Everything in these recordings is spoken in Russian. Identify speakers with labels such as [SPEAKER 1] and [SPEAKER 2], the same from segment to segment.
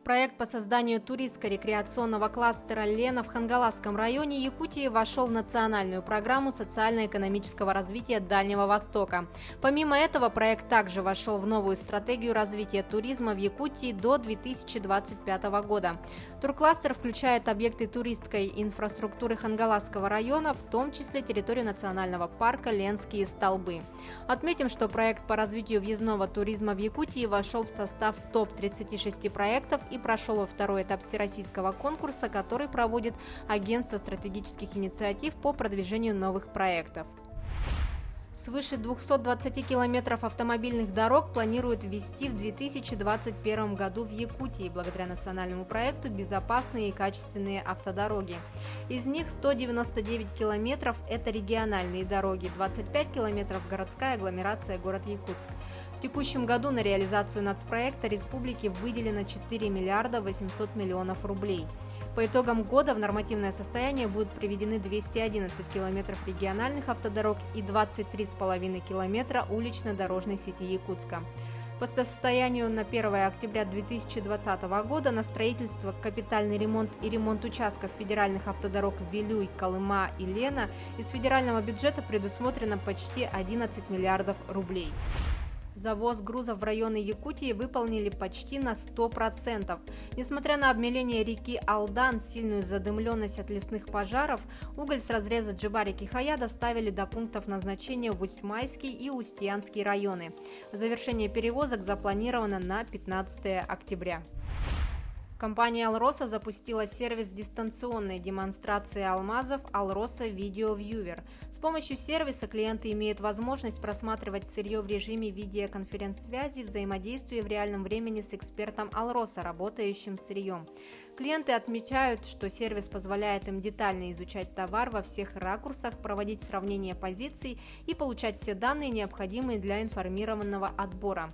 [SPEAKER 1] Проект по созданию туристско-рекреационного кластера «Лена» в Хангаласском районе Якутии вошел в национальную программу социально-экономического развития Дальнего Востока. Помимо этого, проект также вошел в новую стратегию развития туризма в Якутии до 2025 года. Туркластер включает объекты туристской инфраструктуры Хангаласского района, в том числе территорию национального парка «Ленские столбы». Отметим, что проект по развитию въездного туризма в Якутии вошел в состав топ-36 проектов и прошел во второй этап всероссийского конкурса, который проводит Агентство стратегических инициатив по продвижению новых проектов. Свыше 220 километров автомобильных дорог планируют ввести в 2021 году в Якутии благодаря национальному проекту «Безопасные и качественные автодороги». Из них 199 километров – это региональные дороги, 25 километров – городская агломерация город Якутск. В текущем году на реализацию нацпроекта республике выделено 4 миллиарда 800 миллионов рублей. По итогам года в нормативное состояние будут приведены 211 километров региональных автодорог и 23,5 километра улично-дорожной сети Якутска. По состоянию на 1 октября 2020 года на строительство, капитальный ремонт и ремонт участков федеральных автодорог Вилюй, Колыма и Лена из федерального бюджета предусмотрено почти 11 миллиардов рублей. Завоз грузов в районы Якутии выполнили почти на 100%. Несмотря на обмеление реки Алдан, сильную задымленность от лесных пожаров, уголь с разреза Джибари-Кихая доставили до пунктов назначения в Усть-Майский и Устьянский районы. Завершение перевозок запланировано на 15 октября. Компания «Алроса» запустила сервис дистанционной демонстрации алмазов «Алроса Video Viewer». С помощью сервиса клиенты имеют возможность просматривать сырье в режиме видеоконференц-связи, взаимодействуя в реальном времени с экспертом «Алроса», работающим с сырьем. Клиенты отмечают, что сервис позволяет им детально изучать товар во всех ракурсах, проводить сравнение позиций и получать все данные, необходимые для информированного отбора.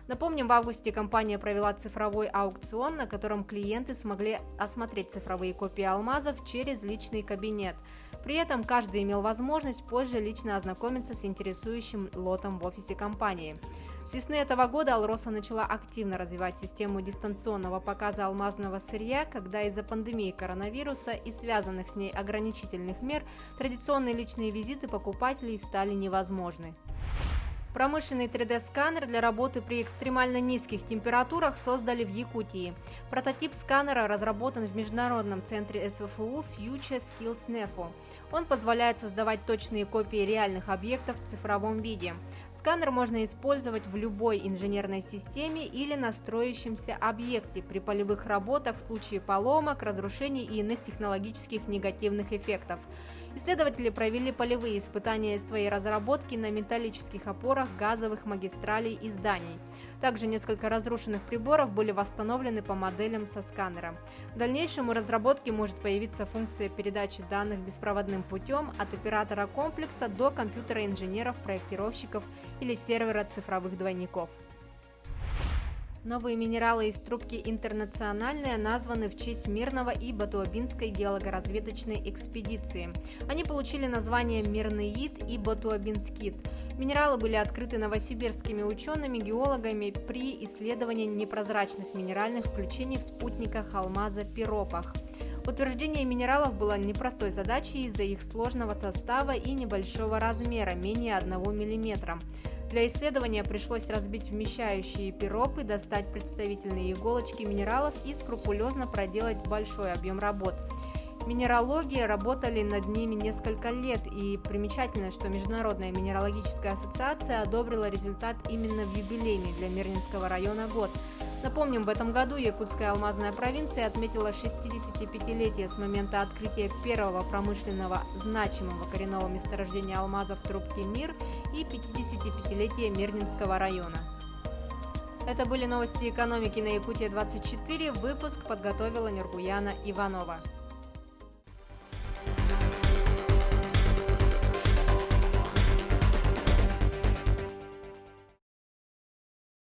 [SPEAKER 1] Напомним, в августе компания провела цифровой аукцион, на котором клиенты смогли осмотреть цифровые копии алмазов через личный кабинет. При этом каждый имел возможность позже лично ознакомиться с интересующим лотом в офисе компании. С весны этого года «Алроса» начала активно развивать систему дистанционного показа алмазного сырья, когда из-за пандемии коронавируса и связанных с ней ограничительных мер традиционные личные визиты покупателей стали невозможны. Промышленный 3D-сканер для работы при экстремально низких температурах создали в Якутии. Прототип сканера разработан в Международном центре СВФУ Future Skills NEFO. Он позволяет создавать точные копии реальных объектов в цифровом виде. Сканер можно использовать в любой инженерной системе или на строящемся объекте при полевых работах в случае поломок, разрушений и иных технологических негативных эффектов. Исследователи провели полевые испытания своей разработки на металлических опорах газовых магистралей и зданий. Также несколько разрушенных приборов были восстановлены по моделям со сканера. В дальнейшем у разработки может появиться функция передачи данных беспроводным путем от оператора комплекса до компьютера инженеров, проектировщиков или сервера цифровых двойников. Новые минералы из трубки «Интернациональная» названы в честь Мирного и Батуабинской геологоразведочной экспедиции. Они получили название Мирныит и Батуабинскит. Минералы были открыты новосибирскими учеными-геологами при исследовании непрозрачных минеральных включений в спутниках алмаза Пиропах. Утверждение минералов было непростой задачей из-за их сложного состава и небольшого размера, менее 1 мм. Для исследования пришлось разбить вмещающие пиропы, достать представительные иголочки минералов и скрупулезно проделать большой объем работ. Минералоги работали над ними несколько лет, и примечательно, что Международная минералогическая ассоциация одобрила результат именно в юбилейный для Мирнинского района год. Напомним, в этом году Якутская алмазная провинция отметила 65-летие с момента открытия первого промышленного значимого коренного месторождения алмазов трубки «Мир» и 55-летие Мирнинского района. Это были новости экономики на Якутия 24. Выпуск подготовила Нургуяна Иванова.